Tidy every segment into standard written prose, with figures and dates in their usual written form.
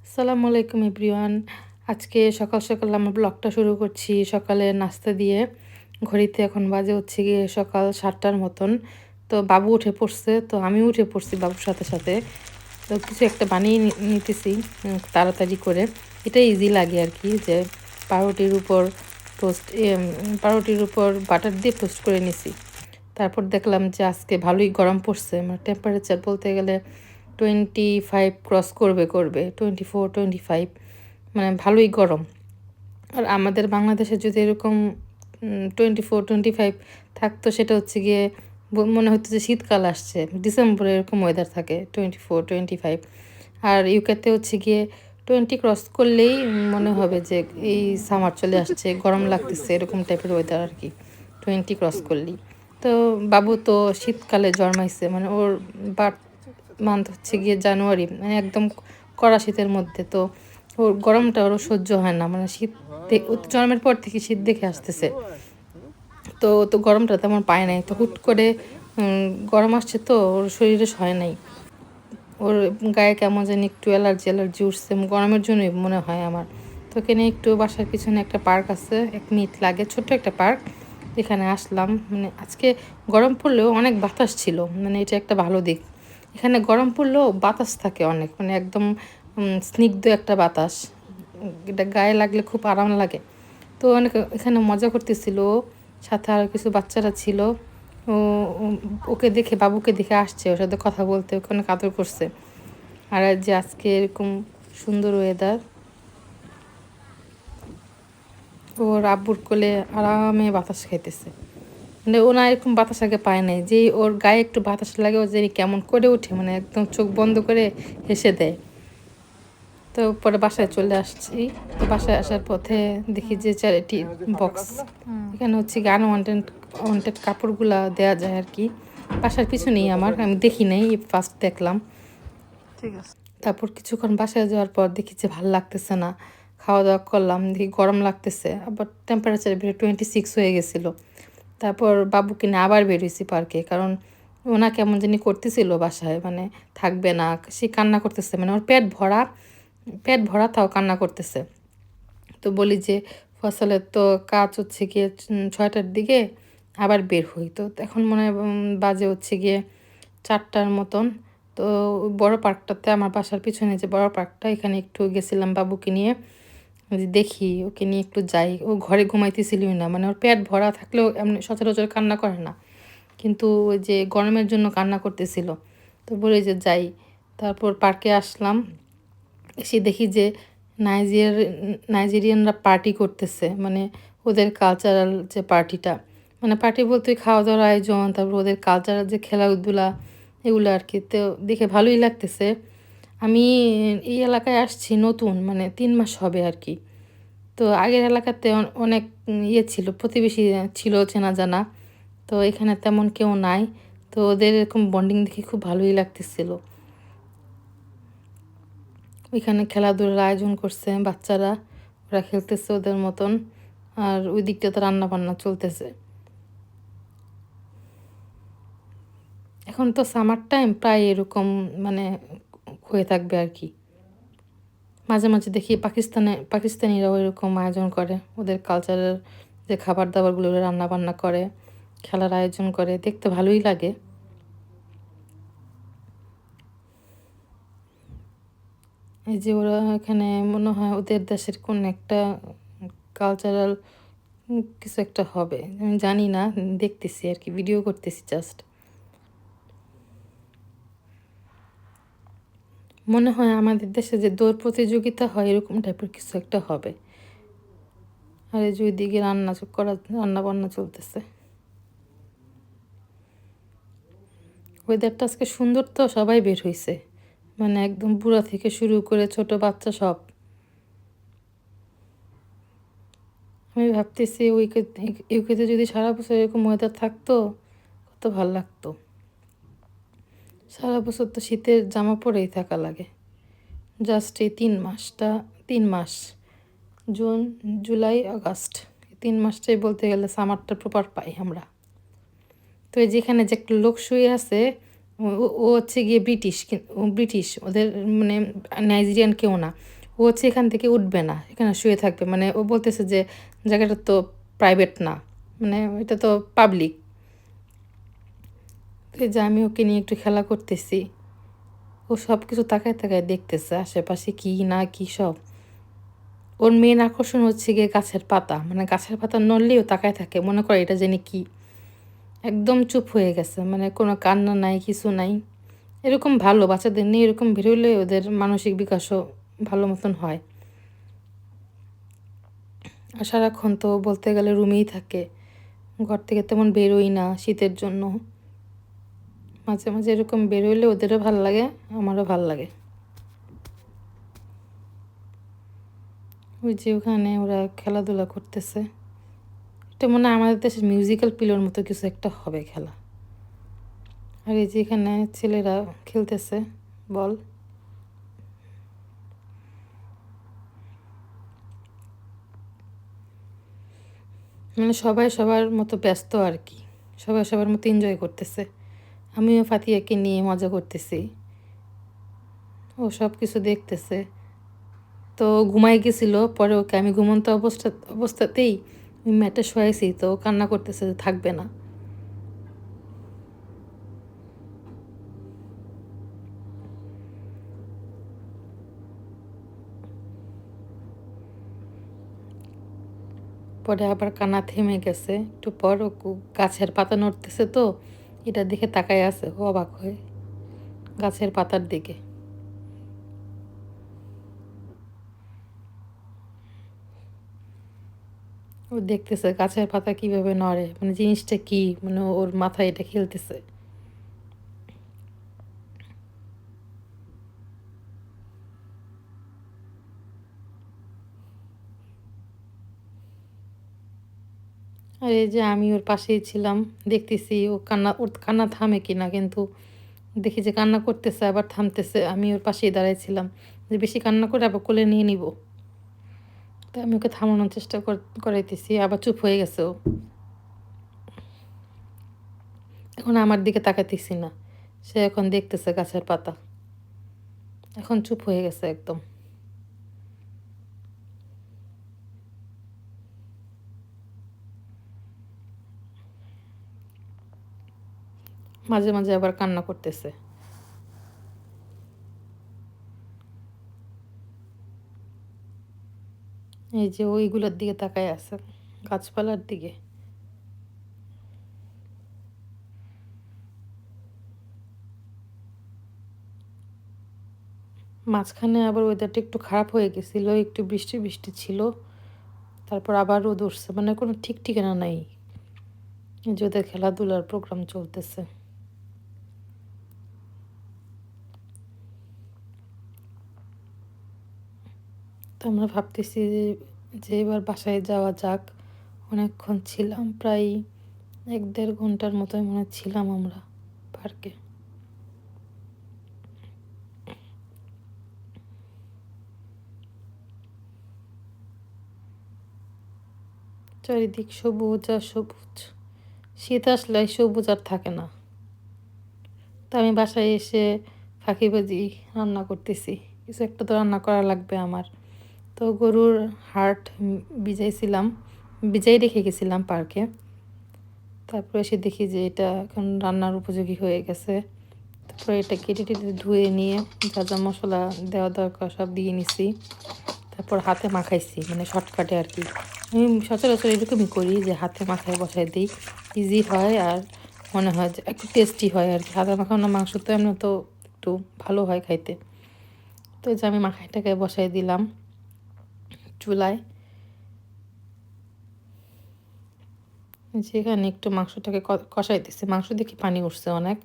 আসসালামু আলাইকুম এভরিওয়ান। আজকে সকাল সকাল আমার ব্লগটা শুরু করছি সকালে নাস্তা দিয়ে। ঘড়িতে এখন বাজে হচ্ছে গিয়ে সকাল 7টার মতন। তো বাবু উঠে পড়ছে, তো আমিও উঠে পড়ছি বাবুর সাথে সাথে। তো কিছু একটা বানিয়ে নিতেছি তাড়াতাড়ি করে। এটা ইজি লাগে আর কি, যে পাউরুটির উপর টোস্ট পাউরুটির উপর বাটার দিয়ে টোস্ট করে নিছি। তারপর দেখলাম যে আজকে ভালোই গরম পড়ছে, মানে টেম্পারেচার বলতে গেলে 25 ক্রস করবে 24-25, মানে ভালোই গরম। আর আমাদের বাংলাদেশে যদি এরকম 24-25 থাকতো, সেটা হচ্ছে গিয়ে মনে হতো যে শীতকাল আসছে। ডিসেম্বরে এরকম ওয়েদার থাকে 24-25। আর ইউকেতে হচ্ছে গিয়ে 20 ক্রস করলেই মনে হবে যে এই সামার চলে আসছে, গরম লাগতেছে, এরকম টাইপের ওয়েদার আর কি 20 ক্রস করলেই। তো বাবু তো শীতকালে জন্মাইছে, মানে ওর বার্থ মান্থ হচ্ছে গিয়ে জানুয়ারি, মানে একদম কড়া শীতের মধ্যে। তো ওর গরমটা ওরও সহ্য হয় না, মানে শীত ও তো জন্মের পর থেকে শীত দেখে আসতেছে। তো তো গরমটা তেমন পায় নাই, তো হুট করে গরম আসছে, তো ওর শরীরে সয় নাই। ওর গায়ে কেমন জানি একটু অ্যালার্জি উঠছে গরমের জন্যই মনে হয় আমার। তো এখানে একটু বাসার পিছনে একটা পার্ক আছে, 1 মিনিট লাগে, ছোট্ট একটা পার্ক। এখানে আসলাম, মানে আজকে গরম পড়লেও অনেক বাতাস ছিল, মানে এটা একটা ভালো দিক। এখানে গরম পড়লেও বাতাস থাকে অনেক, মানে একদম স্নিগ্ধ একটা বাতাস। এটা গায়ে লাগলে খুব আরাম লাগে। তো অনেক এখানে মজা করতেছিল, সাথে আরও কিছু বাচ্চারা ছিল। ও ওকে দেখে, বাবুকে দেখে আসছে, ওর সাথে কথা বলতে, ওকে অনেক আদর করছে। আর যে আজকে এরকম সুন্দর ওয়েদার, ওর আব্বুর কোলে আরামে বাতাস খাইতেছে। মানে ও না এরকম বাতাস আগে পায় নাই, যে ওর গায়ে একটু বাতাস লাগে ও যে কেমন করে ওঠে, মানে একদম চোখ বন্ধ করে হেসে দেয়। তো পরে বাসায় চলে আসছি। তো বাসায় আসার পথে দেখি যে চ্যারিটি বক্স, এখানে হচ্ছে কি আনওয়ান্টেড ওয়ান্টেড কাপড়গুলা দেয়া যায় আর কি। বাসার পিছনেই আমার, আমি দেখি নাই, ফার্স্ট দেখলাম। ঠিক আছে। তারপর কিছুক্ষণ বাসায় যাওয়ার পর দেখি যে ভালো লাগতেছে না, খাওয়া দাওয়া করলাম, দেখি গরম লাগতেছে, আবার টেম্পারেচার বেড়ে 26 হয়ে গেছিলো। তারপর বাবুকে নিয়ে আবার বেরিয়েছি পার্কে, কারণ ওনা কেমন জানি করতেছিল বাসায়, মানে থাকবে না, সে কান্না করতেছে, মানে ওর পেট ভরা তাও কান্না করতেছে। তো বলি যে ফসলের তো কাজ হচ্ছে গিয়ে 6টার দিকে আবার বের হই। তো এখন মনে হয় বাজে হচ্ছে গিয়ে 4টার মতন। তো বড় পার্কটাতে, আমার বাসার পিছনে যে বড় পার্কটা, এখানে একটু গেছিলাম বাবুকে নিয়ে, যে দেখি ওকে নিয়ে একটু যাই। ও ঘরে ঘুমাইতেছিলই না, মানে ওর পেট ভরা থাকলেও এমনি সচরাচর কান্না করে না, কিন্তু ওই যে গরমের জন্য কান্না করতেছিল। তো বলি যে যাই। তারপর পার্কে আসলাম, এসে দেখি যে নাইজের নাইজেরিয়ানরা পার্টি করতেছে, মানে ওদের কালচারাল যে পার্টিটা, মানে পার্টি বলতে খাওয়া দাওয়ার আয়োজন, তারপর ওদের কালচারাল যে খেলাধুলা, এগুলো আর কি। তো দেখে ভালোই লাগতেছে। আমি এই এলাকায় আসছি নতুন, মানে 3 মাস হবে আর কি। তো আগের এলাকাতে অনেক ইয়ে ছিল, প্রতিবেশী ছিল চেনা জানা। তো এখানে তেমন কেউ নাই। তো ওদের এরকম বন্ডিং দেখে খুব ভালোই লাগতেছিল। ওইখানে খেলাধুলার আয়োজন করছে বাচ্চারা, ওরা খেলতেছে ওদের মতন। আর ওই দিকটাতে রান্না বান্না চলতেছে। এখন তো সামার টাইম, প্রায় এরকম মানে হয়ে থাকবে আর কি। মাঝে মাঝে দেখি পাকিস্তানিরাও এরকম আয়োজন করে, ওদের কালচারের যে খাবার দাবারগুলো রান্না বান্না করে, খেলার আয়োজন করে, দেখতে ভালোই লাগে। এই যে ওরা এখানে মনে হয় ওদের দেশের কোন একটা কালচারাল কিছু একটা হবে, আমি জানি না, দেখতেছি আর কি, ভিডিও করতেছি জাস্ট। মনে হয় আমাদের দেশে যে দৌড় প্রতিযোগিতা হয়, এরকম টাইপের কিছু একটা হবে। আর এই যে ওইদিকে রান্না বান্না চলতেছে। ওয়েদারটা আজকে সুন্দর, তো সবাই বের হইছে, মানে একদম বুড়া থেকে শুরু করে ছোট বাচ্চা সব। আমি ভাবতেছি ইউকেতে যদি সারা বছর এরকম ওয়েদার থাকতো, কত ভাল লাগতো। সারা বছর তো শীতের জামা পরেই থাকা লাগে। জাস্ট এই 3 মাসটা, 3 মাস, জুন, জুলাই, আগস্ট, এই 3 মাসটাই বলতে গেলে সামারটা প্রপার পাই আমরা। তো এই যেখানে যে একটা লোক শুয়ে আছে, ও হচ্ছে গিয়ে ব্রিটিশ, ও ব্রিটিশ, ওদের মানে নাইজেরিয়ান কেউ না। ও হচ্ছে এখান থেকে উঠবে না, এখানে শুয়ে থাকবে। মানে ও বলতেছে যে জায়গাটা তো প্রাইভেট না, মানে এটা তো পাবলিক। তো এই যে আমি ওকে নিয়ে একটু খেলা করতেছি, ও সব কিছু তাকায় তাকায় দেখতেছে আশেপাশে কি না কি সব। ওর মেন আকর্ষণ হচ্ছে গিয়ে গাছের পাতা, মানে গাছের পাতা নড়লেও তাকায় থাকে, মনে করে এটা জানি কি। একদম চুপ হয়ে গেছে, মানে কোনো কান্না নাই, কিছু নাই। এরকম ভালো বাচ্চাদের নিয়ে এরকম বেরোলে ওদের মানসিক বিকাশও ভালো মতন হয়। আর সারাক্ষণ তো বলতে গেলে রুমেই থাকে, ঘর থেকে তেমন বেরোই না শীতের জন্য। মাঝে মাঝে এরকম বেরোলে ওদেরও ভাল লাগে, আমারও ভাল লাগে। ওই যে ওখানে ওরা খেলাধুলা করতেছে, এটা মনে হয় আমাদের দেশের মিউজিক্যাল পিলোর মতো কিছু একটা হবে খেলা। আর এই যে এখানে ছেলেরা খেলতেছে বল। মানে সবাই সবার মতো ব্যস্ত আর কি, সবাই সবার মতো এনজয় করতেছে। আমিও ফাতিয়াকে নিয়ে মজা করতেছি, ও সব কিছু দেখতেছে। তো ঘুমাই গেছিলো, পরে ওকে আমি ঘুমন্ত অবস্থাতেই ওই ম্যাটে শোয়াইছি, তো ও কান্না করতেছে যে থাকবে না। পরে আবার কান্না থেমে গেছে, একটু পর ও গাছের পাতা নড়তেছে, তো এটা দেখে তাকায় আছে ও অবাক হয়ে গাছের পাতার দিকে। ও দেখতেছে গাছের পাতা কিভাবে নড়ে, মানে জিনিসটা কি, মানে ওর মাথায় এটা খেলতেছে। আর এই যে আমি ওর পাশেই ছিলাম, দেখতেছি ও কান্না, ওর কান্না থামে কিনা, কিন্তু দেখি যে কান্না করতেছে আবার থামতেছে। আমি ওর পাশেই দাঁড়াইছিলাম যে বেশি কান্না করে আবার কোলে নিয়ে নিব। তো আমি ওকে থামানোর চেষ্টা করাইতেছি, আবার চুপ হয়ে গেছে ও। এখন আমার দিকে তাকাইতেছি না, সে এখন দেখতেছে গাছের পাতা, এখন চুপ হয়ে গেছে একদম। মাঝে মাঝে আবার কান্না করতেছে। এই যে ওইগুলোর দিকে তাকায় আছে, গাছপালার দিকে। মাঝখানে আবার ওয়েদারটা একটু খারাপ হয়ে গেছিলো, একটু বৃষ্টি বৃষ্টি ছিল, তারপর আবার রোদ উঠছে, মানে কোনো ঠিক ঠিকানা নাই। এই যে ওদের খেলাধুলার প্রোগ্রাম চলতেছে। তো আমরা ভাবতেছি যে এবার বাসায় যাওয়া যাক। অনেকক্ষণ ছিলাম, প্রায় 1-1.5 ঘন্টার মতোই মনে ছিলাম আমরা পার্কে। চারিদিক সবুজ আর সবুজ, শীত আসলে সবুজ আর থাকে না। তো আমি বাসায় এসে ফাঁকিবাজি রান্না করতেছি, কিছু একটা তো রান্না করা লাগবে আমার। তো গরুর হাড় ভিজাইছিলাম, ভিজাই রেখে গেছিলাম পার্কে। তারপরে এসে দেখি যে এটা এখন রান্নার উপযোগী হয়ে গেছে। তারপরে এটা কেটে টেটে ধুয়ে নিয়ে যা যা মশলা দেওয়া দরকার সব দিয়ে নিছি। তারপর হাতে মাখাইছি, মানে শর্টকাটে আর কি। আমি সচরাচর এরকমই করি যে হাতে মাখায় বসায় দিই, ইজি হয় আর মনে হয় যে একটু টেস্টি হয় আর কি। হাতে মাখানো মাংস তো এমনি তো একটু ভালো হয় খাইতে। তো এই যে আমি মাখাইটাকে বসাই দিলাম চুলায়। যেখানে একটু মাংসটাকে কষাই দিছি, মাংস দেখি পানি উঠছে অনেক।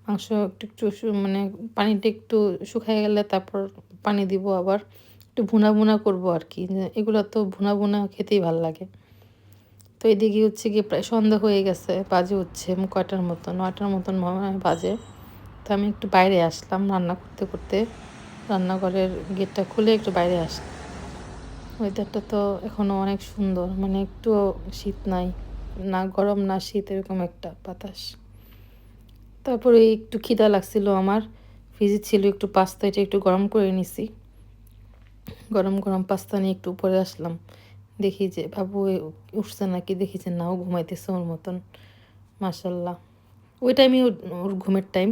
মাংস একটু একটু মানে পানিটা একটু শুকায় গেলে তারপর পানি দিব আবার। একটু ভুনা ভুনা করবো আর কি, এগুলো তো ভুনা ভুনা খেতেই ভাল লাগে। তো এদিকে হচ্ছে গিয়ে প্রায় সন্ধ্যা হয়ে গেছে, বাজে হচ্ছে কয়টার মতো, 9টার মতন মনে হয় বাজে। তো আমি একটু বাইরে আসলাম রান্না করতে করতে, রান্নাঘরের গেটটা খুলে একটু বাইরে আসলাম। ওয়েদারটা তো এখনও অনেক সুন্দর, মানে একটুও শীত নাই, না গরম না শীত, এরকম একটা বাতাস। তারপরে একটু খিদা লাগছিল আমার, ফ্রিজে ছিল একটু পাস্তা, এটা একটু গরম করে নিছি। গরম গরম পাস্তা নিয়ে একটু উপরে আসলাম, দেখি যে বাবু উঠছে নাকি, দেখি যে নাও ঘুমাইতেছে ওর মতন। মাশাল্লাহ, ওই টাইমে ওর ঘুমের টাইম।